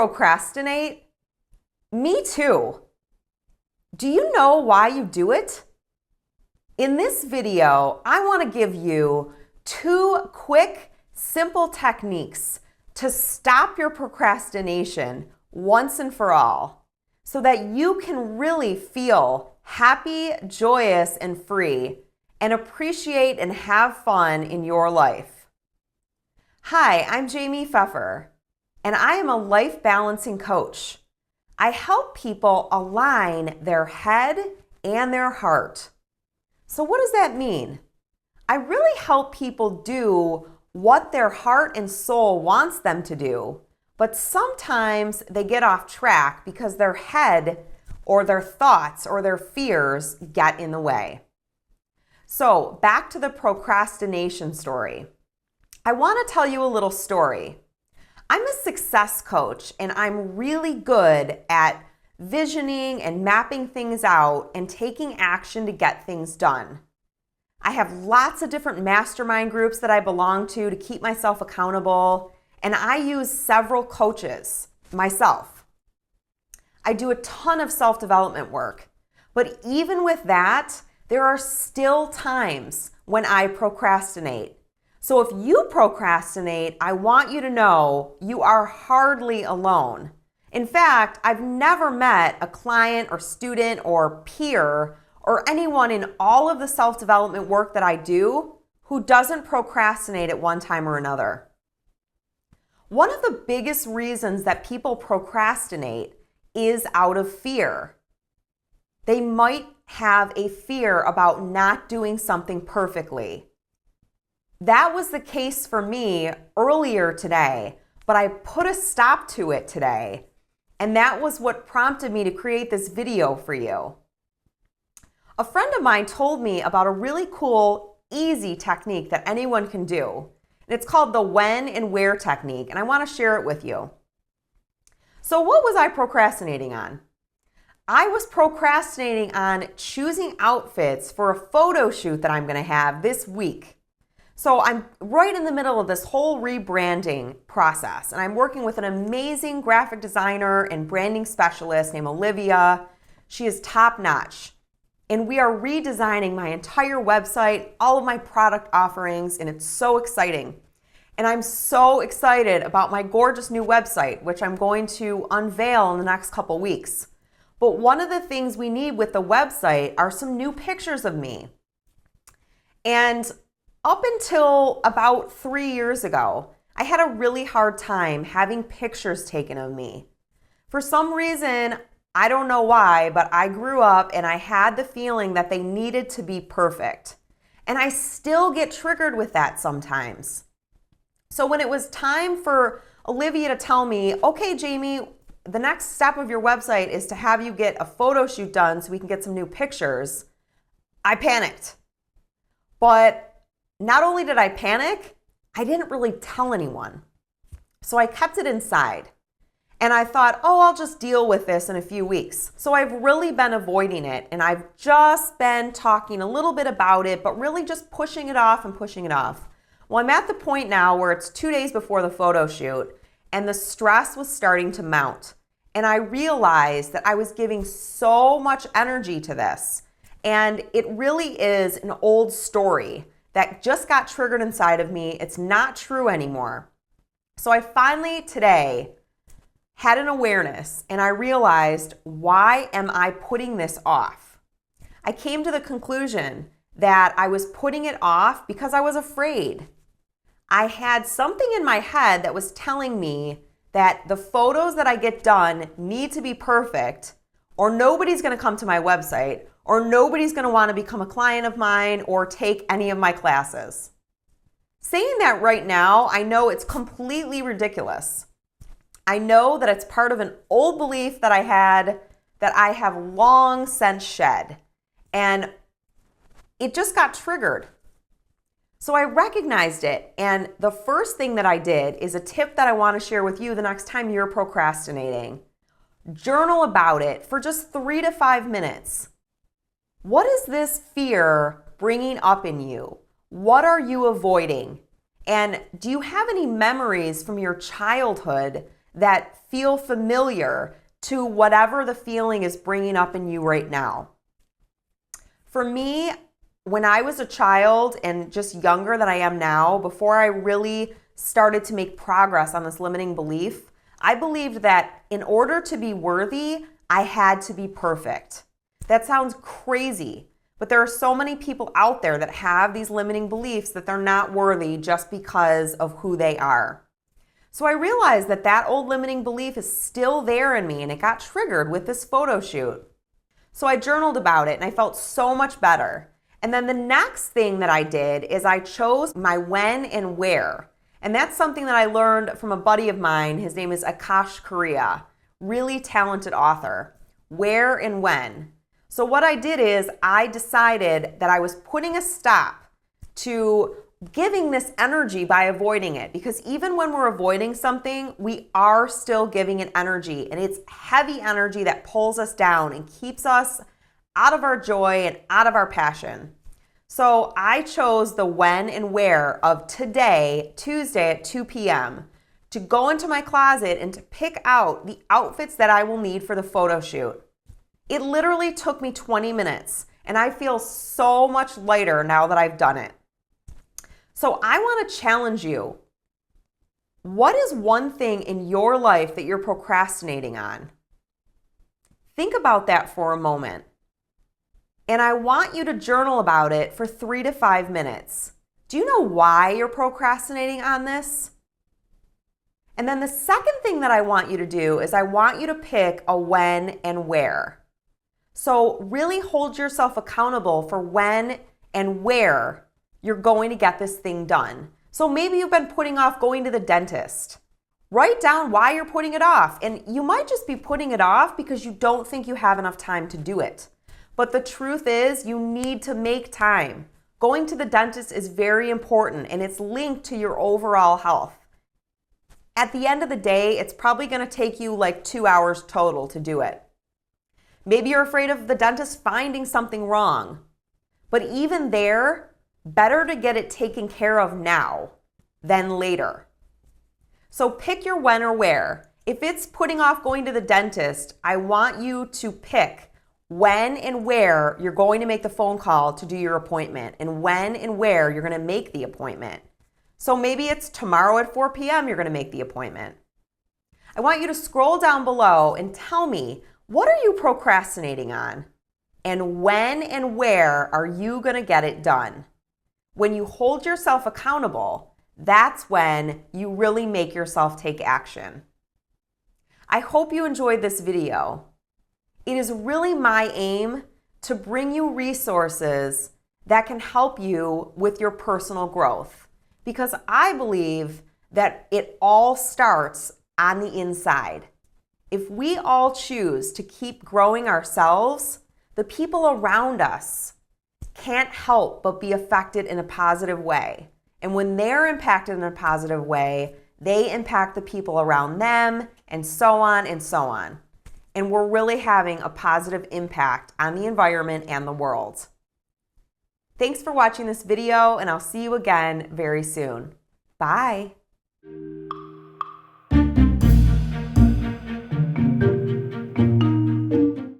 procrastinate? Me too. Do you know why you do it? In this video, I want to give you 2 quick, simple techniques to stop your procrastination once and for all so that you can really feel happy, joyous, and free and appreciate and have fun in your life. Hi, I'm Jamie Pfeffer, and I am a life balancing coach. I help people align their head and their heart. So what does that mean? I really help people do what their heart and soul wants them to do, but sometimes they get off track because their head or their thoughts or their fears get in the way. So back to the procrastination story. I want to tell you a little story. I'm a success coach and I'm really good at visioning and mapping things out and taking action to get things done. I have lots of different mastermind groups that I belong to keep myself accountable, and I use several coaches myself. I do a ton of self-development work, but even with that, there are still times when I procrastinate. So if you procrastinate, I want you to know you are hardly alone. In fact, I've never met a client or student or peer or anyone in all of the self-development work that I do who doesn't procrastinate at one time or another. One of the biggest reasons that people procrastinate is out of fear. They might have a fear about not doing something perfectly. That was the case for me earlier today, but I put a stop to it today, and that was what prompted me to create this video for you. A friend of mine told me about a really cool, easy technique that anyone can do. And it's called the when and where technique, and I want to share it with you. So what was I procrastinating on? I was procrastinating on choosing outfits for a photo shoot that I'm going to have this week. So I'm right in the middle of this whole rebranding process, and I'm working with an amazing graphic designer and branding specialist named Olivia. She is top-notch, and we are redesigning my entire website, all of my product offerings, and it's so exciting. And I'm so excited about my gorgeous new website, which I'm going to unveil in the next couple weeks. But one of the things we need with the website are some new pictures of me. And up until about 3 years ago, I had a really hard time having pictures taken of me. For some reason, I don't know why, but I grew up and I had the feeling that they needed to be perfect. And I still get triggered with that sometimes. So when it was time for Olivia to tell me, okay, Jamie, the next step of your website is to have you get a photo shoot done so we can get some new pictures, I panicked. But not only did I panic, I didn't really tell anyone. So I kept it inside. And I thought, oh, I'll just deal with this in a few weeks. So I've really been avoiding it, and I've just been talking a little bit about it, but really just pushing it off and pushing it off. Well, I'm at the point now where it's 2 days before the photo shoot, and the stress was starting to mount. And I realized that I was giving so much energy to this. And it really is an old story that just got triggered inside of me. It's not true anymore. So I finally today had an awareness, and I realized, why am I putting this off? I came to the conclusion that I was putting it off because I was afraid. I had something in my head that was telling me that the photos that I get done need to be perfect, or nobody's going to come to my website, or nobody's going to want to become a client of mine or take any of my classes. Saying that right now, I know it's completely ridiculous. I know that it's part of an old belief that I had that I have long since shed, and it just got triggered. So I recognized it, and the first thing that I did is a tip that I want to share with you the next time you're procrastinating. Journal about it for just 3 to 5 minutes. What is this fear bringing up in you? What are you avoiding? And do you have any memories from your childhood that feel familiar to whatever the feeling is bringing up in you right now. For me, when I was a child and just younger than I am now, before I really started to make progress on this limiting belief, I believed that in order to be worthy, I had to be perfect. That sounds crazy, but there are so many people out there that have these limiting beliefs that they're not worthy just because of who they are. So I realized that that old limiting belief is still there in me, and it got triggered with this photo shoot. So I journaled about it and I felt so much better. And then the next thing that I did is I chose my when and where. And that's something that I learned from a buddy of mine. His name is Akash Korea, really talented author. Where and when. So what I did is I decided that I was putting a stop to giving this energy by avoiding it, because even when we're avoiding something, we are still giving it energy, and it's heavy energy that pulls us down and keeps us out of our joy and out of our passion. So I chose the when and where of today, Tuesday at 2 p.m., to go into my closet and to pick out the outfits that I will need for the photo shoot. It literally took me 20 minutes, and I feel so much lighter now that I've done it. So I want to challenge you. What is one thing in your life that you're procrastinating on? Think about that for a moment. And I want you to journal about it for 3 to 5 minutes. Do you know why you're procrastinating on this? And then the second thing that I want you to do is I want you to pick a when and where. So really hold yourself accountable for when and where you're going to get this thing done. So maybe you've been putting off going to the dentist. Write down why you're putting it off. And you might just be putting it off because you don't think you have enough time to do it. But the truth is, you need to make time. Going to the dentist is very important, and it's linked to your overall health. At the end of the day, it's probably going to take you like 2 hours total to do it. Maybe you're afraid of the dentist finding something wrong. But even there, better to get it taken care of now than later. So pick your when or where. If it's putting off going to the dentist, I want you to pick when and where you're going to make the phone call to do your appointment, and when and where you're going to make the appointment. So maybe it's tomorrow at 4 p.m. you're going to make the appointment. I want you to scroll down below and tell me, what are you procrastinating on? And when and where are you going to get it done? When you hold yourself accountable, that's when you really make yourself take action. I hope you enjoyed this video. It is really my aim to bring you resources that can help you with your personal growth, because I believe that it all starts on the inside. If we all choose to keep growing ourselves, the people around us can't help but be affected in a positive way. And when they're impacted in a positive way, they impact the people around them, and so on and so on. And we're really having a positive impact on the environment and the world. Thanks for watching this video, and I'll see you again very soon. Bye.